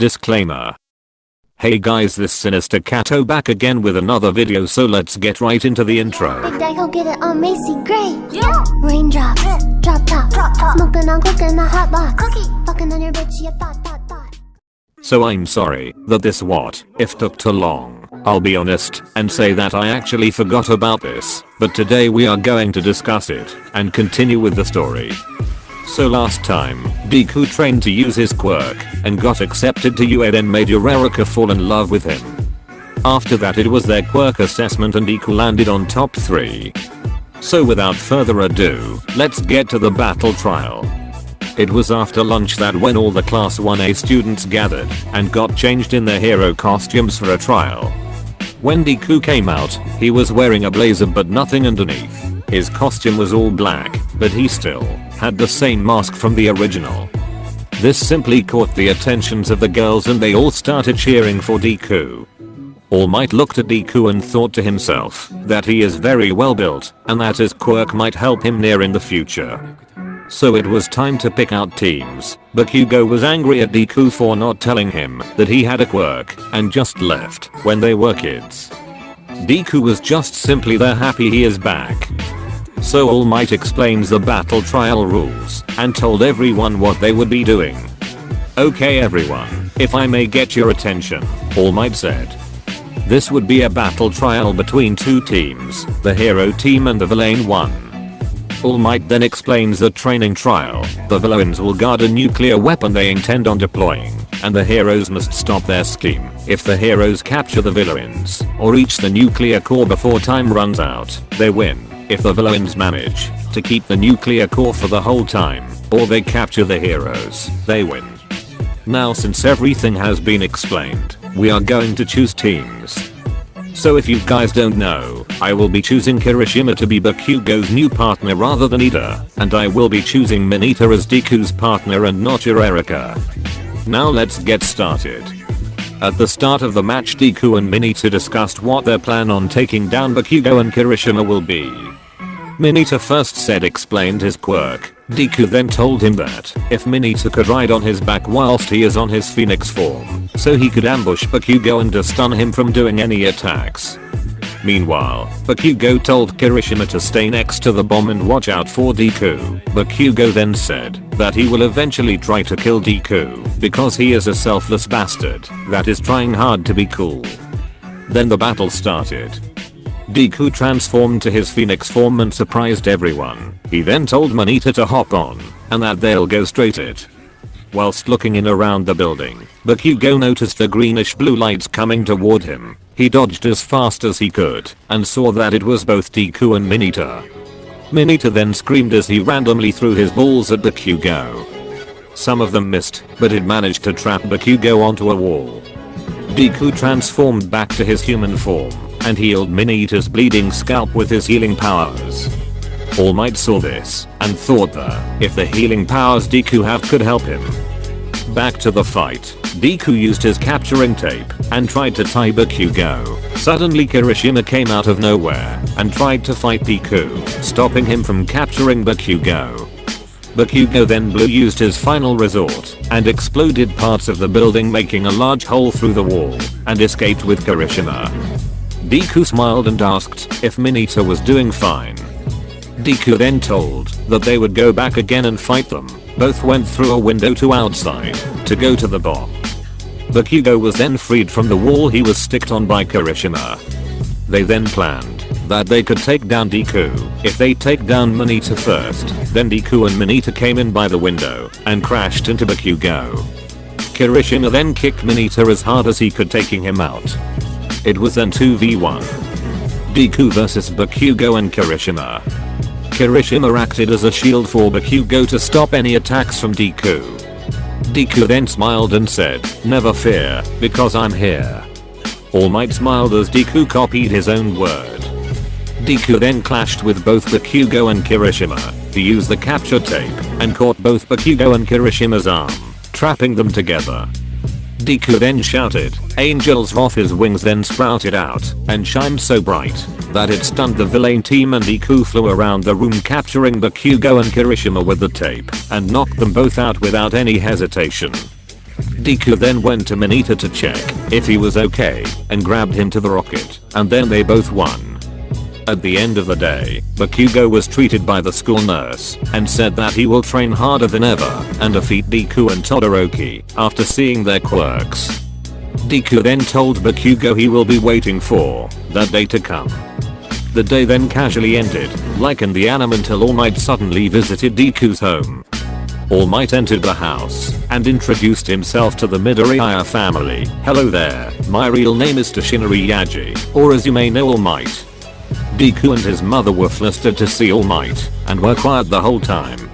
Disclaimer. Hey guys, this Sinister Cato back again with another video, so let's get right into the intro. Big Deku get it on Macy Gray. Yeah. Raindrops, drop top, smoking on cooking a hot box, fucking on your bitch, you thought. So I'm sorry that this what if took too long. I'll be honest and say that I actually forgot about this, but today we are going to discuss it and continue with the story. So last time, Deku trained to use his quirk and got accepted to UA, then made Uraraka fall in love with him. After that it was their quirk assessment and Deku landed on top 3. So without further ado, let's get to the battle trial. It was after lunch that when all the class 1A students gathered and got changed in their hero costumes for a trial. When Deku came out, he was wearing a blazer but nothing underneath. His costume was all black, but he still had the same mask from the original. This simply caught the attentions of the girls and they all started cheering for Deku. All Might looked at Deku and thought to himself that he is very well built and that his quirk might help him near in the future. So it was time to pick out teams, but Hugo was angry at Deku for not telling him that he had a quirk and just left when they were kids. Deku was just simply there happy he is back. So All Might explains the battle trial rules and told everyone what they would be doing. Okay everyone, if I may get your attention, All Might said. This would be a battle trial between two teams, the hero team and the villain one. All Might then explains the training trial. The villains will guard a nuclear weapon they intend on deploying, and the heroes must stop their scheme. If the heroes capture the villains or reach the nuclear core before time runs out, they win. If the villains manage to keep the nuclear core for the whole time, or they capture the heroes, they win. Now since everything has been explained, we are going to choose teams. So if you guys don't know, I will be choosing Kirishima to be Bakugo's new partner rather than Ida, and I will be choosing Mineta as Deku's partner and not Uraraka. Now let's get started. At the start of the match, Deku and Mineta discussed what their plan on taking down Bakugo and Kirishima will be. Mineta first explained his quirk. Deku then told him that if Mineta could ride on his back whilst he is on his phoenix form, so he could ambush Bakugo and stun him from doing any attacks. Meanwhile, Bakugo told Kirishima to stay next to the bomb and watch out for Deku. Bakugo then said that he will eventually try to kill Deku because he is a selfless bastard that is trying hard to be cool. Then the battle started. Deku transformed to his phoenix form and surprised everyone. He then told Mineta to hop on and that they'll go straight it. Whilst looking in around the building, Bakugo noticed the greenish blue lights coming toward him. He dodged as fast as he could and saw that it was both Deku and Mineta. Mineta then screamed as he randomly threw his balls at Bakugo. Some of them missed, but it managed to trap Bakugo onto a wall. Deku transformed back to his human form and healed Mineta's bleeding scalp with his healing powers. All Might saw this and thought that if the healing powers Deku have could help him. Back to the fight, Deku used his capturing tape and tried to tie Bakugo. Suddenly Kirishima came out of nowhere and tried to fight Deku, stopping him from capturing Bakugo. Bakugo then used his final resort and exploded parts of the building, making a large hole through the wall, and escaped with Kirishima. Deku smiled and asked if Mineta was doing fine. Deku then told that they would go back again and fight them. Both went through a window to outside to go to the bomb. Bakugo was then freed from the wall he was sticked on by Kirishima. They then planned that they could take down Deku if they take down Mineta first. Then Deku and Mineta came in by the window and crashed into Bakugo. Kirishima then kicked Mineta as hard as he could, taking him out. It was then 2v1. Deku vs Bakugo and Kirishima. Kirishima acted as a shield for Bakugo to stop any attacks from Deku. Deku then smiled and said, "Never fear, because I'm here." All Might smiled as Deku copied his own word. Deku then clashed with both Bakugo and Kirishima. He used the capture tape and caught both Bakugo and Kirishima's arm, trapping them together. Deku then shouted, "Angels!" off his wings then sprouted out and shined so bright that it stunned the villain team, and Deku flew around the room capturing Bakugo and Kirishima with the tape and knocked them both out without any hesitation. Deku then went to Mineta to check if he was okay and grabbed him to the rocket, and then they both won. At the end of the day, Bakugo was treated by the school nurse and said that he will train harder than ever and defeat Deku and Todoroki after seeing their quirks. Deku then told Bakugo he will be waiting for that day to come. The day then casually ended, like in the anime, until All Might suddenly visited Deku's home. All Might entered the house and introduced himself to the Midoriya family. "Hello there, my real name is Toshinori Yaji, or as you may know, All Might." Deku and his mother were flustered to see All Might and were quiet the whole time.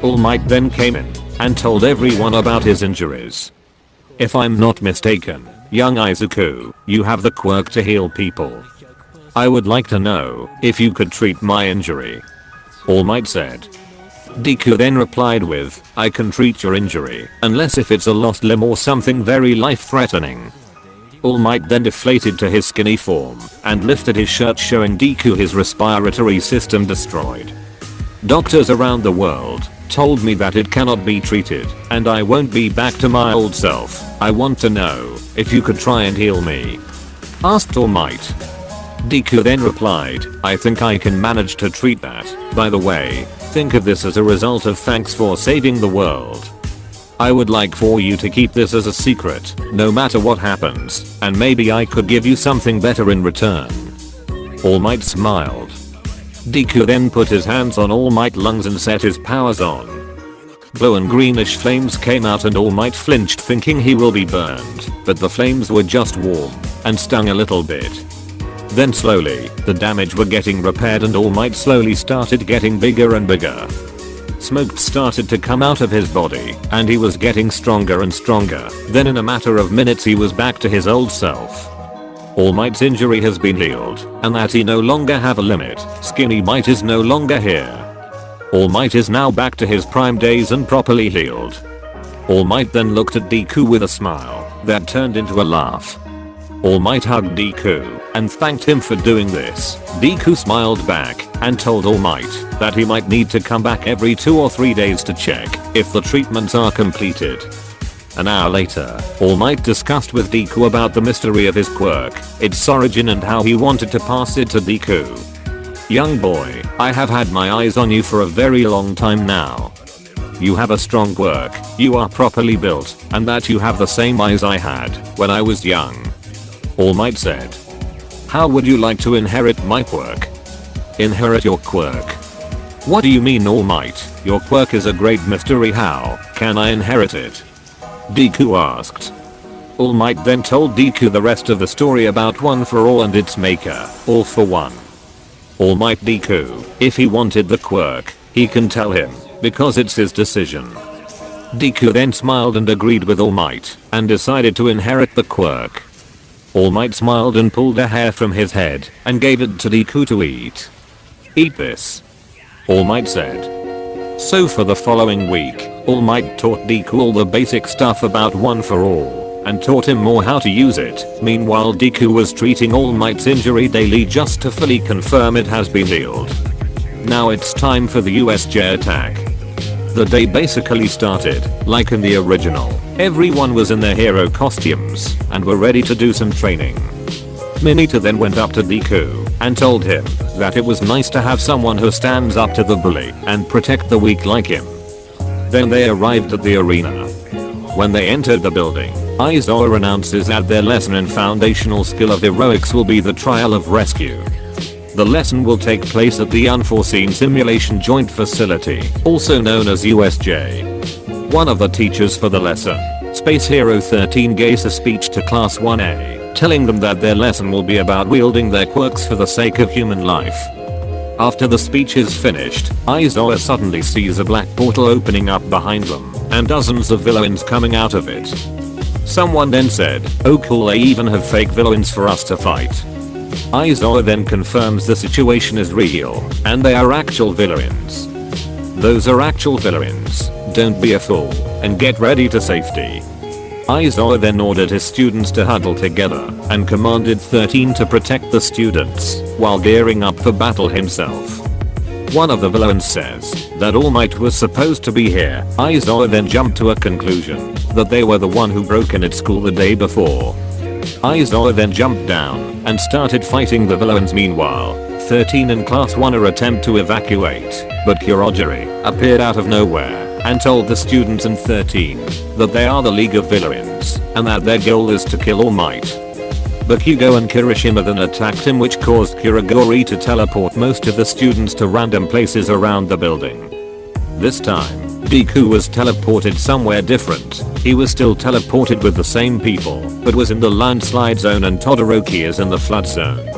All Might then came in and told everyone about his injuries. "If I'm not mistaken, young Izuku, you have the quirk to heal people. I would like to know if you could treat my injury," All Might said. Deku then replied with, "I can treat your injury, unless if it's a lost limb or something very life-threatening." All Might then deflated to his skinny form and lifted his shirt, showing Deku his respiratory system destroyed. "Doctors around the world told me that it cannot be treated and I won't be back to my old self. I want to know if you could try and heal me," asked All Might. Deku then replied, "I think I can manage to treat that. By the way, think of this as a result of thanks for saving the world. I would like for you to keep this as a secret, no matter what happens, and maybe I could give you something better in return." All Might smiled. Deku then put his hands on All Might's lungs and set his powers on. Blue and greenish flames came out and All Might flinched, thinking he will be burned, but the flames were just warm and stung a little bit. Then slowly, the damage were getting repaired and All Might slowly started getting bigger and bigger. Smoke started to come out of his body and he was getting stronger and stronger. Then in a matter of minutes he was back to his old self. All Might's injury has been healed and that he no longer have a limit. Skinny Might is no longer here. All Might is now back to his prime days and properly healed. All Might then looked at Deku with a smile that turned into a laugh. All Might hugged Deku and thanked him for doing this. Deku smiled back and told All Might that he might need to come back every 2 or 3 days to check if the treatments are completed. An hour later, All Might discussed with Deku about the mystery of his quirk, its origin and how he wanted to pass it to Deku. "Young boy, I have had my eyes on you for a very long time now. You have a strong quirk, you are properly built, and that you have the same eyes I had when I was young," All Might said. "How would you like to inherit my quirk?" "Inherit your quirk? What do you mean, All Might? Your quirk is a great mystery. How can I inherit it?" Deku asked. All Might then told Deku the rest of the story about One for All and its maker, All for One. All Might Deku, if he wanted the quirk, he can tell him, because it's his decision. Deku then smiled and agreed with All Might and decided to inherit the quirk. All Might smiled and pulled a hair from his head and gave it to Deku to eat. "Eat this," All Might said. So for the following week, All Might taught Deku all the basic stuff about One for All and taught him more how to use it. Meanwhile, Deku was treating All Might's injury daily just to fully confirm it has been healed. Now it's time for the USJ attack. The day basically started like in the original. Everyone was in their hero costumes and were ready to do some training. Mineta then went up to Deku and told him that it was nice to have someone who stands up to the bully and protect the weak like him. Then they arrived at the arena. When they entered the building, Aizawa announces that their lesson in foundational skill of heroics will be the trial of rescue. The lesson will take place at the Unforeseen Simulation Joint Facility, also known as USJ. One of the teachers for the lesson, Space Hero 13, gave a speech to Class 1A, telling them that their lesson will be about wielding their quirks for the sake of human life. After the speech is finished, Aizawa suddenly sees a black portal opening up behind them, and dozens of villains coming out of it. Someone then said, "Oh cool, they even have fake villains for us to fight." Aizawa then confirms the situation is real, and they are actual villains. "Those are actual villains, don't be a fool, and get ready to safety." Aizawa then ordered his students to huddle together and commanded 13 to protect the students while gearing up for battle himself. One of the villains says that All Might was supposed to be here. Aizawa then jumped to a conclusion that they were the one who broke in at school the day before. Aizawa then jumped down and started fighting the villains. Meanwhile, 13 and class 1 attempt to evacuate, but Kurogiri appeared out of nowhere and told the students in 13 that they are the League of Villains and that their goal is to kill All Might. Bakugo and Kirishima then attacked him, which caused Kurogiri to teleport most of the students to random places around the building. This time, Deku was teleported somewhere different. He was still teleported with the same people, but was in the landslide zone and Todoroki is in the flood zone.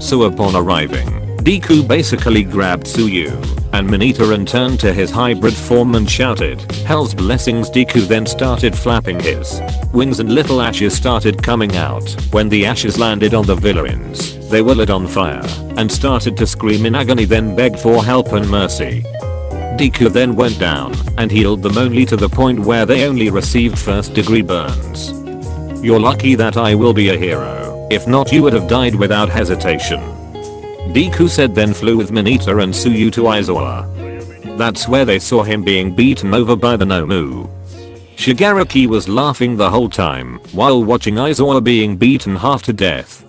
So upon arriving, Deku basically grabbed Tsuyu and Mineta and turned to his hybrid form and shouted, "Hell's blessings." Deku then started flapping his wings and little ashes started coming out. When the ashes landed on the villains, they were lit on fire and started to scream in agony, then begged for help and mercy. Deku then went down and healed them only to the point where they only received first degree burns. "You're lucky that I will be a hero. If not, you would have died without hesitation," Deku said, then flew with Mineta and Tsuyu to Aizawa. That's where they saw him being beaten over by the Nomu. Shigaraki was laughing the whole time while watching Aizawa being beaten half to death.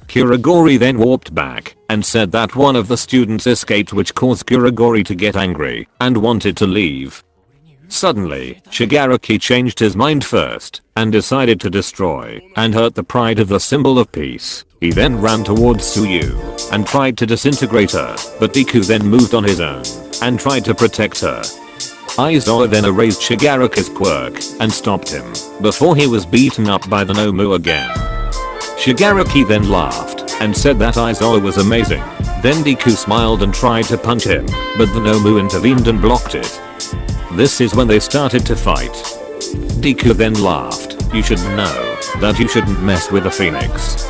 Kurogiri then warped back and said that one of the students escaped, which caused Kurogiri to get angry and wanted to leave. Suddenly, Shigaraki changed his mind first and decided to destroy and hurt the pride of the symbol of peace. He then ran towards Tsuyu and tried to disintegrate her, but Deku then moved on his own and tried to protect her. Aizawa then erased Shigaraki's quirk and stopped him before he was beaten up by the Nomu again. Shigaraki then laughed and said that Aizawa was amazing. Then Deku smiled and tried to punch him, but the Nomu intervened and blocked it. This is when they started to fight. Deku then laughed, "You should know that you shouldn't mess with the phoenix."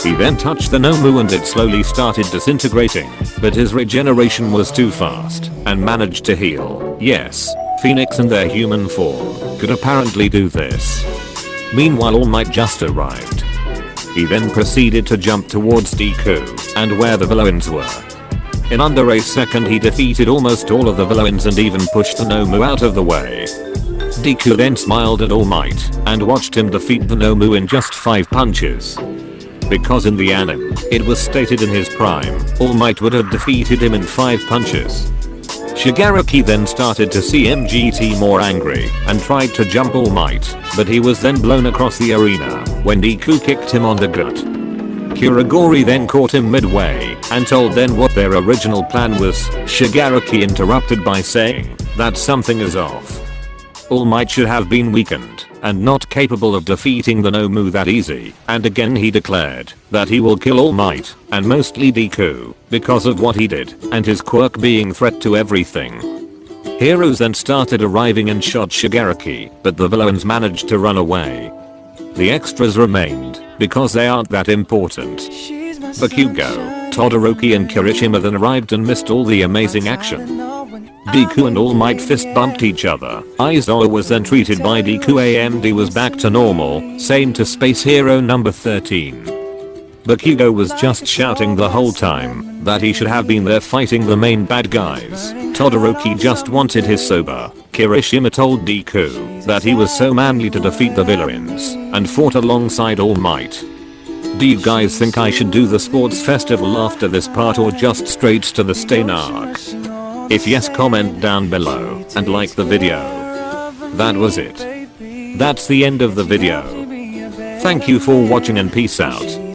He then touched the Nomu and it slowly started disintegrating, but his regeneration was too fast and managed to heal. Yes, Phoenix in their human form could apparently do this. Meanwhile, All Might just arrived. He then proceeded to jump towards Deku and where the villains were. In under a second he defeated almost all of the villains and even pushed the Nomu out of the way. Deku then smiled at All Might and watched him defeat the Nomu in just 5 punches. Because in the anime, it was stated in his prime, All Might would have defeated him in 5 punches. Shigaraki then started to see MGT more angry and tried to jump All Might, but he was then blown across the arena when Deku kicked him on the gut. Kurogiri then caught him midway and told them what their original plan was. Shigaraki interrupted by saying that something is off. All Might should have been weakened and not capable of defeating the Nomu that easy, and again he declared that he will kill All Might and mostly Deku because of what he did and his quirk being threat to everything. Heroes then started arriving and shot Shigaraki, but the villains managed to run away. The extras remained because they aren't that important. Bakugo, Todoroki and Kirishima then arrived and missed all the amazing action. Deku and All Might fist bumped each other. Aizawa was then treated by Deku. AMD was back to normal, same to Space Hero number 13. Bakugo was just shouting the whole time that he should have been there fighting the main bad guys. Todoroki just wanted his soba. Kirishima told Deku that he was so manly to defeat the villains and fought alongside All Might. Do you guys think I should do the sports festival after this part or just straight to the Stain arc? If yes, comment down below and like the video. That was it. That's the end of the video. Thank you for watching and peace out.